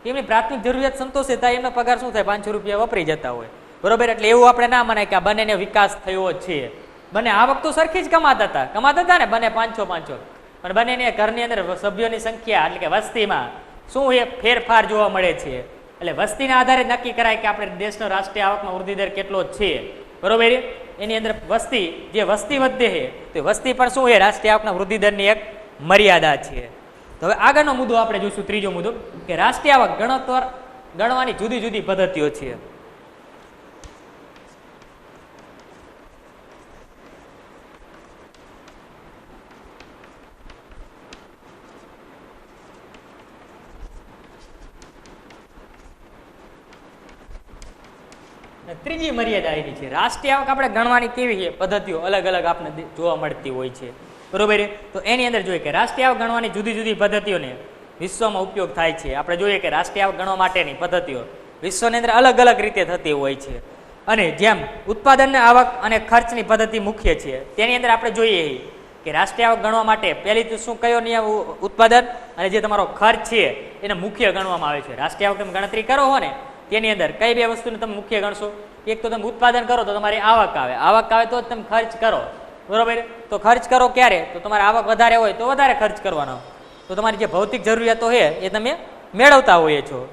Speaker 1: એમની પ્રાથમિક જરૂરિયાત સંતોષે થાય એમનો પગાર શું થાય 500 રૂપિયા વપરાઈ જતા હોય, બરોબર. એટલે એવું આપણે ના મનાય કે આ બંનેને વિકાસ થયો છે. બંને આવક તો સરખી જ કમાતા હતા ને બંને 500 પણ બંનેને ઘરની અંદર સભ્યોની સંખ્યા એટલે કે વસ્તીમાં શું એ ફેરફાર જોવા મળે છે. એટલે વસ્તીના આધારે નક્કી કરાય કે આપણે દેશનો રાષ્ટ્રીય આવકમાં વૃદ્ધિ દર કેટલો છે, બરોબર. એની અંદર જે વસ્તી વધે છે તો વસ્તી પણ શું છે રાષ્ટ્રીય આવકના વૃદ્ધિ દરની એક મર્યાદા છે. તો હવે આગળનો મુદ્દો આપણે જોઈશું, ત્રીજો મુદ્દો કે રાષ્ટ્રીય આવક ગણવાની જુદી જુદી પદ્ધતિઓ છે. ત્રીજી મર્યાદા એની છે રાષ્ટ્રીય આવક આપણે ગણવાની કેવી છે પદ્ધતિઓ અલગ અલગ આપણે જોવા મળતી હોય છે, બરોબર. તો એની અંદર જોઈએ કે રાષ્ટ્રીય આવક ગણવાની જુદી જુદી પદ્ધતિઓને વિશ્વમાં ઉપયોગ થાય છે. આપણે જોઈએ કે રાષ્ટ્રીય આવક ગણવા માટેની પદ્ધતિઓ વિશ્વની અંદર અલગ અલગ રીતે થતી હોય છે. અને જેમ ઉત્પાદનની આવક અને ખર્ચની પદ્ધતિ મુખ્ય છે, તેની અંદર આપણે જોઈએ કે રાષ્ટ્રીય આવક ગણવા માટે પહેલી તો શું કયો નિયમ, ઉત્પાદન અને જે તમારો ખર્ચ છે એને મુખ્ય ગણવામાં આવે છે. રાષ્ટ્રીય આવક તમે ગણતરી કરો હો ને તેની અંદર કઈ બે વસ્તુને તમે મુખ્ય ગણશો? એક તો તમે ઉત્પાદન કરો તો તમારી આવક આવે, આવક આવે તો જ તમે ખર્ચ કરો, બરોબર? તો ખર્ચ કરો ક્યારે? તો તમારી આવક વધારે હોય તો વધારે ખર્ચ કરવાનો, તો તમારી જે ભૌતિક જરૂરિયાતો છે એ તમે મેળવતા હોઈએ છો.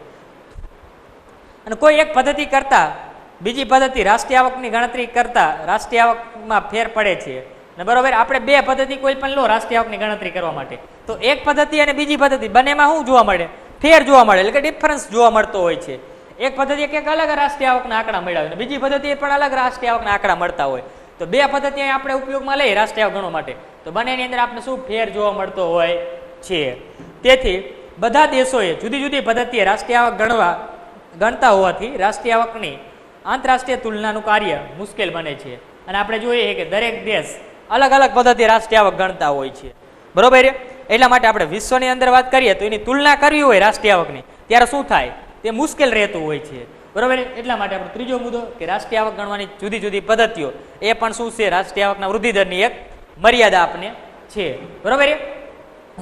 Speaker 1: અને કોઈ એક પદ્ધતિ કરતા બીજી પદ્ધતિ રાષ્ટ્રીય આવકની ગણતરી કરતા રાષ્ટ્રીય આવકમાં ફેર પડે છે ને, બરોબર? આપણે બે પદ્ધતિ કોઈ પણ લો રાષ્ટ્રીય આવકની ગણતરી કરવા માટે, તો એક પદ્ધતિ અને બીજી પદ્ધતિ બંનેમાં શું જોવા મળે? ફેર જોવા મળે, એટલે કે ડિફરન્સ જોવા મળતો હોય છે. એક પદ્ધતિ એક અલગ રાષ્ટ્રીય આવકના આંકડા મળ્યા હોય, બીજી પદ્ધતિ પણ અલગ રાષ્ટ્રીય આવકના આંકડા મળતા હોય. તો બે પદ્ધતિ આપણે ઉપયોગમાં લઈએ રાષ્ટ્રીય આવક ગણવા માટે, તો બંનેની અંદર આપણે શું ફેર જોવા મળતો હોય છે. તેથી બધા દેશોએ જુદી જુદી પદ્ધતિએ રાષ્ટ્રીય આવક ગણતા હોવાથી રાષ્ટ્રીય આવકની આંતરરાષ્ટ્રીય તુલનાનું કાર્ય મુશ્કેલ બને છે. અને આપણે જોઈએ કે દરેક દેશ અલગ અલગ પદ્ધતિ રાષ્ટ્રીય આવક ગણતા હોય છે, બરોબર? એટલા માટે આપણે વિશ્વની અંદર વાત કરીએ તો એની તુલના કરવી હોય રાષ્ટ્રીય આવકની, ત્યારે શું થાય? તે મુશ્કેલ રહેતું હોય છે, બરોબર? એટલા માટે આપણો ત્રીજો મુદ્દો કે રાષ્ટ્રીય આવક ગણવાની જુદી જુદી પદ્ધતિઓ એ પણ શું છે? રાષ્ટ્રીય આવકના વૃદ્ધિદરની એક મર્યાદા આપને છે, બરોબર?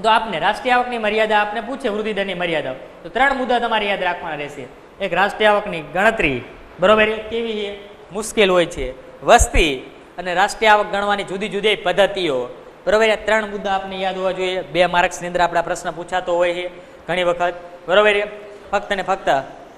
Speaker 1: તો આપને રાષ્ટ્રીય આવકની મર્યાદા આપને પૂછે, વૃદ્ધિદરની મર્યાદા, તો ત્રણ મુદ્દા તમારે યાદ રાખવાના રહેશે. એક, રાષ્ટ્રીય આવકની ગણતરી, બરોબર, કેવી છે? મુશ્કેલ હોય છે. વસ્તી અને રાષ્ટ્રીય આવક ગણવાની જુદી જુદી પદ્ધતિઓ, બરોબર? આ ત્રણ મુદ્દા આપને યાદ હોવા જોઈએ. 2 માર્ક્સની અંદર આપણે પ્રશ્ન પૂછાતો હોય છે ઘણી વખત, બરોબર? ફક્ત ને ફક્ત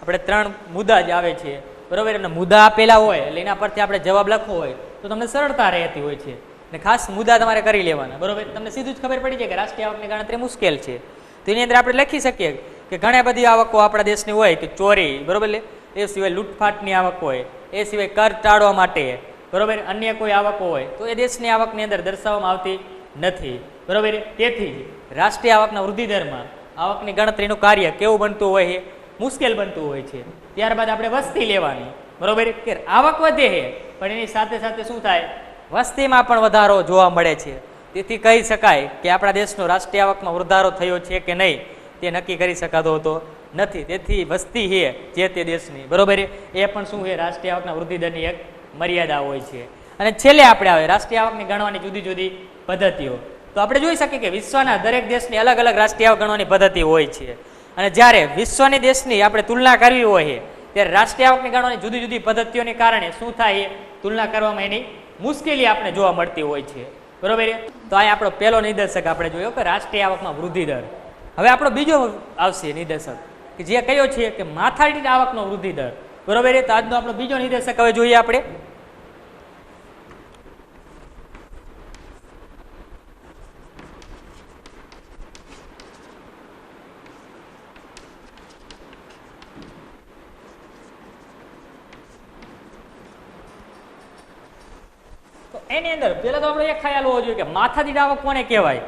Speaker 1: આપણે 3 મુદ્દા જ આવે છે, બરોબર? એમને મુદ્દા આપેલા હોય એટલે એના પરથી આપણે જવાબ લખવો હોય તો તમને સરળતા રહેતી હોય છે. અને ખાસ મુદ્દા તમારે કરી લેવાના, બરોબર? તમને સીધું જ ખબર પડી જાય કે રાષ્ટ્રીય આવકની ગણતરી મુશ્કેલ છે. તો એની અંદર આપણે લખી શકીએ કે ઘણી બધી આવકો આપણા દેશની હોય કે ચોરી, બરોબર, એ સિવાય લૂંટફાટની આવક હોય, એ સિવાય કર ટાળવા માટે, બરોબર, અન્ય કોઈ આવકો હોય તો એ દેશની આવકની અંદર દર્શાવવામાં આવતી નથી, બરોબર? તેથી રાષ્ટ્રીય આવકના વૃદ્ધિદરમાં આવકની ગણતરીનું કાર્ય કેવું બનતું હોય છે? મુશ્કેલ બનતું હોય છે. ત્યારબાદ આપણે વસ્તી લેવાની, બરોબર, કે આવક વધે છે પણ એની સાથે સાથે શું થાય? વસ્તીમાં પણ વધારો જોવા મળે છે. તેથી કહી શકાય કે આપણા દેશનો રાષ્ટ્રીય આવકમાં વધારો થયો છે કે નહીં તે નક્કી કરી શકાતો હોતો નથી. તેથી વસ્તી છે જે તે દેશની, બરોબર, એ પણ શું છે? રાષ્ટ્રીય આવકના વૃદ્ધિદરની એક મર્યાદા હોય છે. અને છેલ્લે આપણે આવે રાષ્ટ્રીય આવકની ગણવાની જુદી જુદી પદ્ધતિઓ. તો આપણે જોઈ શકીએ કે વિશ્વના દરેક દેશની અલગ અલગ રાષ્ટ્રીય આવક ગણવાની પદ્ધતિ હોય છે. અને જ્યારે વિશ્વની દેશની આપણે તુલના કરવી હોય ત્યારે રાષ્ટ્રીય આવકની ગણવાની જુદી જુદી પદ્ધતિઓને કારણે શું થાય? તુલના કરવામાં એની મુશ્કેલી આપણે જોવા મળતી હોય છે, બરોબર? તો અહીં આપણો પહેલો નિર્દેશક આપણે જોયો કે રાષ્ટ્રીય આવકમાં વૃદ્ધિ દર. હવે આપણો બીજો આવશે નિર્દેશક કે જે કયો છે કે માથાદીઠ આવકનો વૃદ્ધિ દર, બરોબર? તો આજનો આપણો બીજો નિર્દેશક હવે જોઈએ આપણે. એની અંદર પેલા તો આપણે એક ખ્યાલ હોવો જોઈએ કે માથાદીઠ આવક કોને કહેવાય,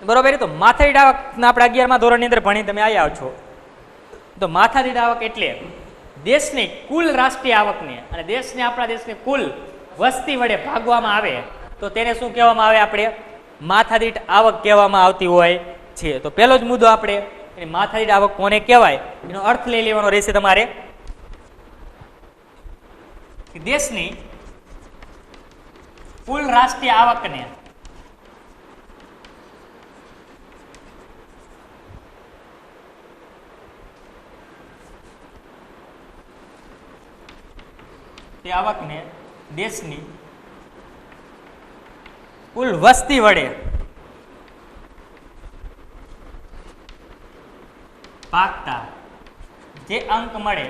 Speaker 1: બરોબર? તો માથાદીઠ આવક આપણે 11મા ધોરણની અંદર ભણી તમે આવ્યા છો. તો માથાદીઠ આવક એટલે દેશની કુલ રાષ્ટ્રીય આવકને અને દેશને આપણા દેશની કુલ વસ્તી વડે ભાગવામાં આવે તો તેને શું કહેવામાં આવે? આપણે માથાદીઠ આવક કહેવામાં આવતી હોય છે. તો પહેલો જ મુદ્દો આપણે એની માથાદીઠ આવક કોને કહેવાય એનો અર્થ લઈ લેવાનો રહેશે તમારે. દેશની કુલ રાષ્ટ્રીય આવકને તે આવકને દેશની કુલ વસ્તી વડે ભાગતા જે અંક મળે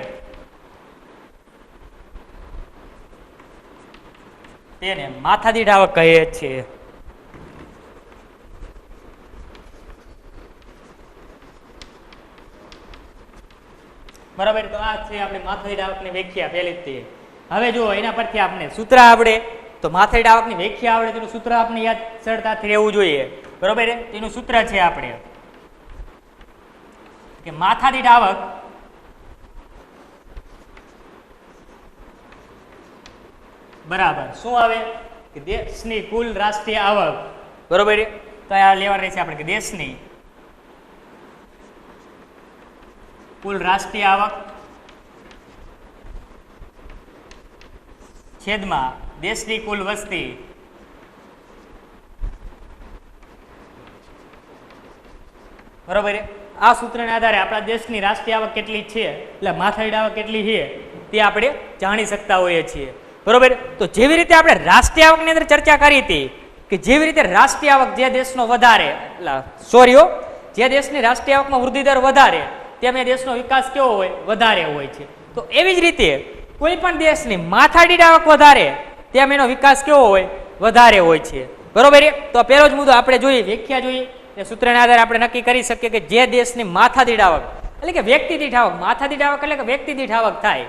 Speaker 1: તેને માથાદીઠ આવક કહે છે. બરાબર? તો આ છે આપણે માથાદીઠ આવકની વ્યાખ્યા પહેલી જ. હવે જો એના પરથી આપણે સૂત્ર આવડે તો માથાદીઠ આવકની વ્યાખ્યા આવડે તેનું સૂત્ર આપણે યાદ સરળતાથી રહેવું જોઈએ, બરોબર? તેનું સૂત્ર છે આપણે કે માથાદીઠ આવક બરાબર શું આવે? કે દેશની કુલ રાષ્ટ્રીય આવક, બરોબર? તો આ લેવા રહેશે આપણે કે દેશની કુલ રાષ્ટ્રીય આવક છેદમાં દેશની કુલ વસ્તી બરોબર. આ સૂત્રના આધારે આપણા દેશની રાષ્ટ્રીય આવક કેટલી છે એટલે માથાદીઠ આવક કેટલી છે તે આપણે જાણી શકતા હોઈએ છીએ. બરોબર. તો જેવી રીતે આપણે રાષ્ટ્રીય આવકની અંદર ચર્ચા કરી હતી કે જેવી રીતે રાષ્ટ્રીય આવક જે દેશનો વધારે જે દેશની રાષ્ટ્રીય આવકમાં વૃદ્ધિ દર વધારે તેમ એ દેશનો વિકાસ કેવો હોય વધારે હોય છે. તો એવી જ રીતે કોઈ પણ દેશની માથાદીઠ આવક વધારે તેમ એનો વિકાસ કેવો હોય વધારે હોય છે. બરોબર. તો પહેલો જ મુદ્દો આપણે જોઈએ, વ્યાખ્યા જોઈએ. સૂત્રના આધારે આપણે નક્કી કરી શકીએ કે જે દેશની માથાદીઠ આવક એટલે કે વ્યક્તિ દીઠ આવક, માથાદીઠ આવક એટલે કે વ્યક્તિ દીઠ આવક થાય.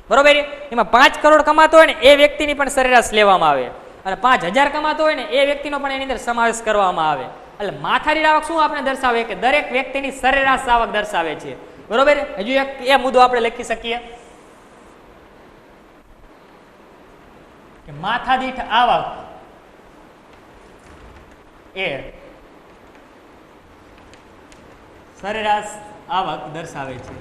Speaker 1: બરોબર. એમાં 5 કરોડ કમાતો હોય ને એ વ્યક્તિની પણ સરેરાશ લેવામાં આવે અને 5000 કમાતો હોય ને એ વ્યક્તિનો પણ એની અંદર સમાવેશ કરવામાં આવે. એટલે માથાદીઠ આવક શું આપણે દર્શાવે કે દરેક વ્યક્તિની સરેરાશ આવક દર્શાવે છે. બરોબર. હજુ એક એ મુદ્દો આપણે લખી શકીએ કે માથાદીઠ આવક એ સરેરાશ આવક દર્શાવે છે.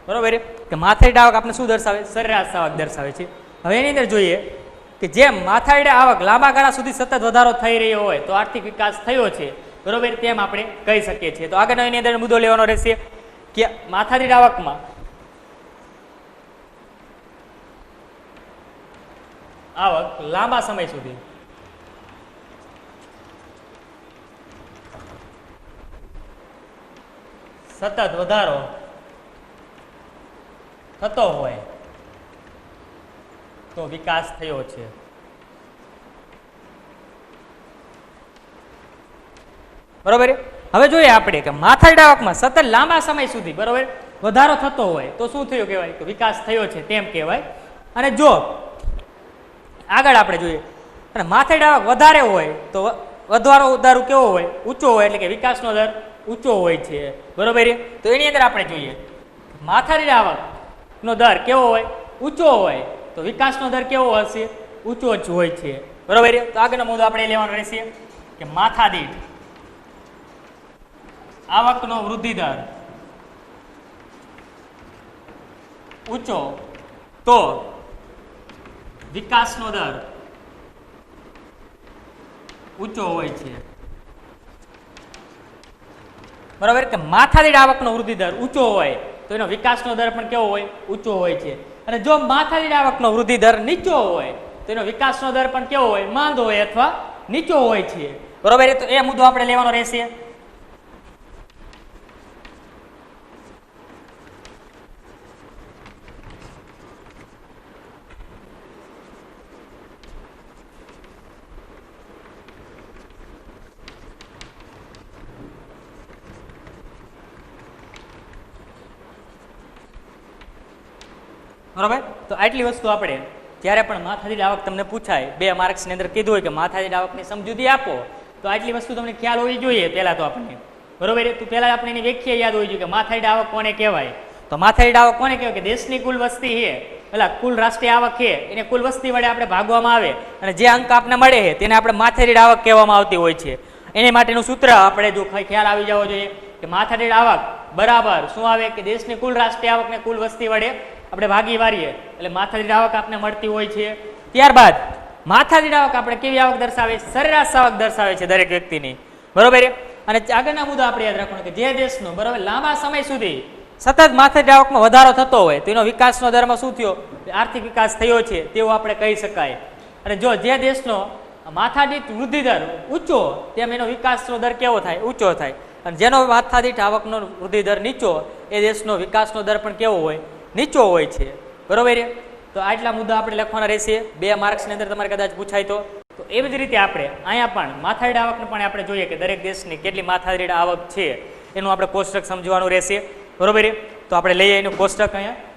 Speaker 1: બરોબર. કે માથાદીઠ આવક આપણે શું દર્શાવે? સરેરાશ આવક દર્શાવે છે. હવે એની અંદર જોઈએ કે જેમ માથાદીઠ આવક લાંબા ગાળા સુધી સતત વધારો થઈ રહ્યો હોય તો આર્થિક વિકાસ થયો છે. બરોબર. તેમ આપણે કહી શકીએ છીએ. તો આગળનો એની અંદર મુદ્દો લેવાનો રહેશે કે માથાદીઠ આવકમાં આવક લાંબા સમય સુધી સતત વધારો થતો હોય તો વિકાસ થયો છે. બરોબર. હવે જોઈએ આપણે કે માથાદીઠ આવકમાં સતત લાંબા સમય સુધી બરોબર વધારો થતો હોય તો શું થયું કહેવાય? તો વિકાસ થયો છે તેમ કહેવાય. અને જો આગળ આપણે જોઈએ અને માથાદીઠ આવક વધારે હોય તો વધારો દર કેવો હોય? ઊંચો હોય એટલે કે વિકાસનો દર ઊંચો હોય છે. બરોબર. તો એની અંદર આપણે જોઈએ માથાદીઠ આવકનો દર કેવો હોય? ઊંચો હોય તો વિકાસનો દર કેવો હશે? ઊંચો જ હોય છે. બરોબર. તો આગળનો મુદ્દો આપણે લેવાનો રહેશે કે માથાદીઠ આવકનો વૃદ્ધિ દર ઊંચો તો વિકાસનો દર ઊંચો હોય છે. બરાબર. કે માથાદીઠ આવકનો વૃદ્ધિ દર ઊંચો હોય તો એનો વિકાસનો દર પણ કેવો હોય? ઊંચો હોય છે. અને જો માથાદીઠ આવકનો વૃદ્ધિ દર નીચો હોય તો એનો વિકાસનો દર પણ કેવો હોય? માંદો હોય અથવા નીચો હોય છે. બરોબર. તો એ મુદ્દો આપણે લેવાનો રહેશે. બરાબર. તો આટલી વસ્તુ આપણે જ્યારે પણ માથાદીઠ આવક તમને પૂછાય 2 માર્ક્સની અંદર કીધું હોય કે માથાદીઠ આવકની સમજૂતી આપો તો આટલી વસ્તુ તમને ખ્યાલ હોવી જોઈએ પહેલા તો આપણને. બરોબર. તો પહેલા આપણે એની વ્યાખ્યા યાદ હોવી જોઈએ કે માથાદીઠ આવક કોને કહેવાય? તો માથાદીઠ આવક કોને કહેવાય? કે દેશની કુલ વસ્તી છે એટલે કુલ રાષ્ટ્રીય આવક છે એને કુલ વસ્તી વડે આપણે ભાગવામાં આવે અને જે અંક આપણે મળે છે તેને આપણે માથાદીઠ આવક કહેવામાં આવતી હોય છે. એની માટેનું સૂત્ર આપણે જો ખ્યાલ આવી જવો જોઈએ કે માથાદીઠ આવક બરાબર શું આવે? કે દેશની કુલ રાષ્ટ્રીય આવકને કુલ વસ્તી વડે આપણે ભાગી વારીએ એટલે માથાદીઠ આવક આપણે મળતી હોય છે. ત્યારબાદ માથાદીઠ આવક આપણે કેવી આવક દર્શાવે? સરેરાશ આવક દર્શાવે છે દરેક વ્યક્તિની. બરોબર. અને આગળના મુદ્દા આપણે યાદ રાખવાનું કે જે દેશનો બરાબર લાંબા સમય સુધી સતત માથાદીઠ આવકમાં વધારો થતો હોય તો એનો વિકાસનો દરમાં શું થયો? આર્થિક વિકાસ થયો છે તેવું આપણે કહી શકાય. અને જો જે દેશનો માથાદીઠ વૃદ્ધિ દર ઊંચો તેમ એનો વિકાસનો દર કેવો થાય? ઊંચો થાય. અને જેનો માથાદીઠ આવકનો વૃદ્ધિ દર નીચો એ દેશનો વિકાસનો દર પણ કેવો હોય? નીચો હોય છે. બરોબર. તો આટલા મુદ્દા આપણે લખવાના રહેશે 2 માર્ક્સની અંદર તમારે કદાચ પૂછાય તો એવી જ રીતે આપણે અહીંયા પણ માથાદીઠ આવકને પણ આપણે જોઈએ કે દરેક દેશની કેટલી માથાદીઠ આવક છે એનું આપણે કોષ્ટક સમજવાનું રહેશે. બરોબર. તો આપણે લઈએ એનું કોષ્ટક અહીંયા.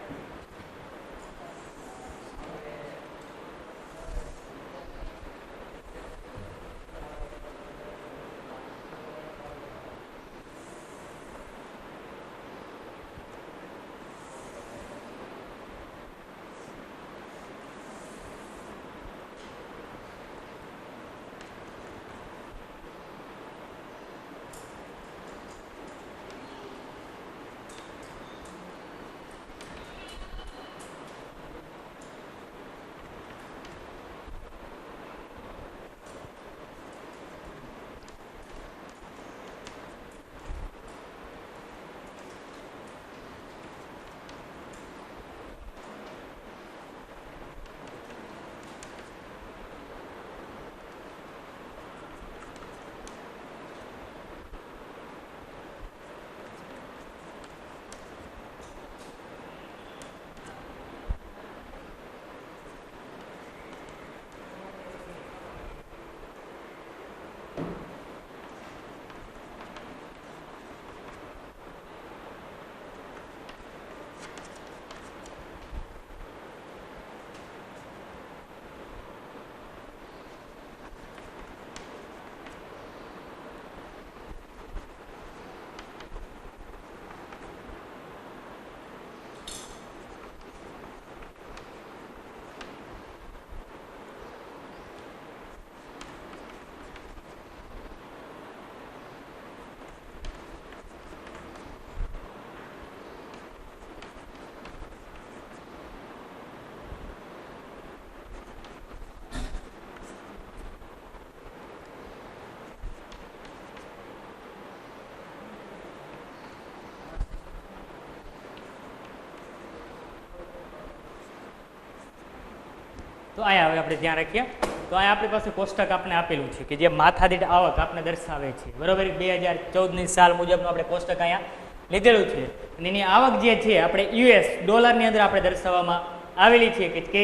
Speaker 1: તો અહીંયા હવે આપણે ધ્યાન રાખીએ તો અહીંયા આપણી પાસે કોષ્ટક આપણે આપેલું છે કે જે માથાદીઠ આવક આપણે દર્શાવે છે બરોબર 2014ની સાલ મુજબનું આપણે કોષ્ટક અહીંયા લીધેલું છે અને એની આવક જે છે આપણે યુએસ ડોલરની અંદર આપણે દર્શાવવામાં આવેલી છે કે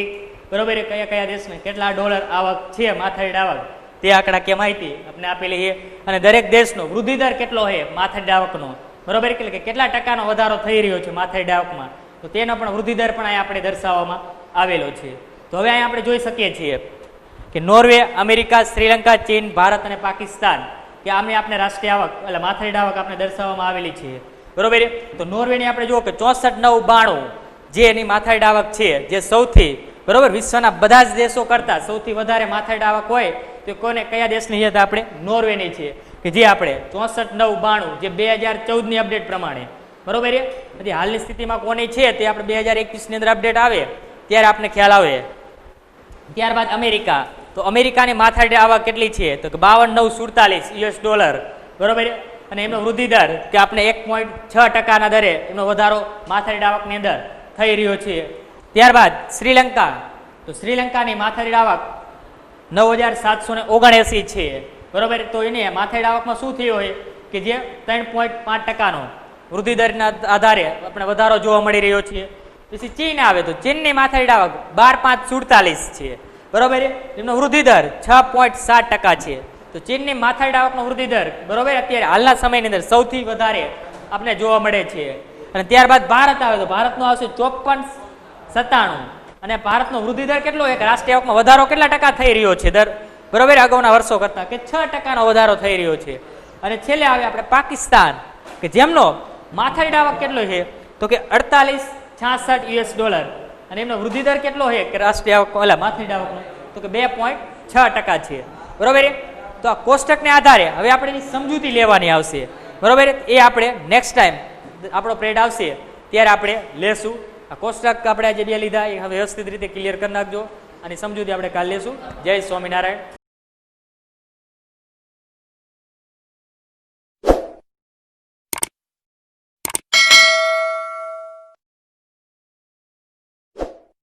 Speaker 1: બરોબર કયા કયા દેશને કેટલા ડોલર આવક છે માથાદીઠ આવક તે આંકડાકીય માહિતી આપણે આપેલી છે અને દરેક દેશનો વૃદ્ધિ દર કેટલો છે માથાદીઠ આવકનો બરોબર એટલે કે કેટલા ટકાનો વધારો થઈ રહ્યો છે માથાદીઠ આવકમાં તો તેનો પણ વૃદ્ધિ દર પણ અહીંયા આપણે દર્શાવવામાં આવેલો છે તો હવે અહીંયા આપણે જોઈ શકીએ છીએ કે નોર્વે અમેરિકા શ્રીલંકા ચીન ભારત અને પાકિસ્તાન કે આમની આપણે રાષ્ટ્રીય આવક એટલે માથાદીઠ આવક આપણે દર્શાવવામાં આવેલી છે બરોબર તો નોર્વેની આપણે જુઓ કે 64,992 જે એની માથાદીઠ આવક છે જે સૌથી બરોબર વિશ્વના બધા જ દેશો કરતા સૌથી વધારે માથાદીઠ આવક હોય તો કોને કયા દેશની છે તો આપણે નોર્વેની છે કે જે આપણે 64,992 જે 2014ની અપડેટ પ્રમાણે બરોબર છે હાલની સ્થિતિમાં કોની છે તે આપણે 2021ની અંદર અપડેટ આવે ત્યારે આપણે ખ્યાલ આવે ત્યારબાદ અમેરિકા તો અમેરિકાની માથાદીઠ આવક કેટલી છે તો કે 52,947 યુએસ ડોલર બરોબર અને એમનો વૃદ્ધિ દર કે આપણે 1.6% દરે એમનો વધારો માથાદીઠ આવકની અંદર થઈ રહ્યો છે ત્યારબાદ શ્રીલંકા તો શ્રીલંકાની માથાદીઠ આવક 9,779 છે બરોબર તો એની માથાદીઠ આવકમાં શું થયું હોય કે જે 3.5%નો વૃદ્ધિ દરના આધારે આપણે વધારો જોવા મળી રહ્યો છે પછી ચીન આવે તો ચીનની માથાદીઠ આવક 12,547 છે બરોબર એમનો વૃદ્ધિ દર 6.7% છે તો ચીનની માથાદીઠ આવકનો વૃદ્ધિ દર બરોબર અત્યારે હાલના સમયની અંદર સૌથી વધારે આપણે જોવા મળે છે અને ત્યારબાદ ભારત આવે તો ભારતનો આવશે 54,97 અને ભારતનો વૃદ્ધિ દર કેટલો એક રાષ્ટ્રીય આવકમાં વધારો કેટલા ટકા થઈ રહ્યો છે દર બરોબર અગાઉના વર્ષો કરતા કે 6%નો વધારો થઈ રહ્યો છે અને છેલ્લે આવે આપણે પાકિસ્તાન કે જેમનો માથાદીઠ આવક કેટલો છે તો કે 48,66 યુએસ ડોલર અને એમનો વૃદ્ધિ દર કેટલો છે કે રાષ્ટ્રીય આવક એટલે માથાદીઠ આવકનો તો કે 2.6% છે બરોબર તો આ કોષ્ટકને આધારે હવે આપણે એની સમજૂતી લેવાની આવશે બરોબર એ આપણે નેક્સ્ટ ટાઈમ આપણો પ્રેડ આવશે ત્યારે આપણે લેશું આ કોષ્ટક આપણે આજે બે લીધા એ હવે વ્યવસ્થિત રીતે ક્લિયર કરી નાખજો અને સમજૂતી આપણે કાલે લેશું જય સ્વામિનારાયણ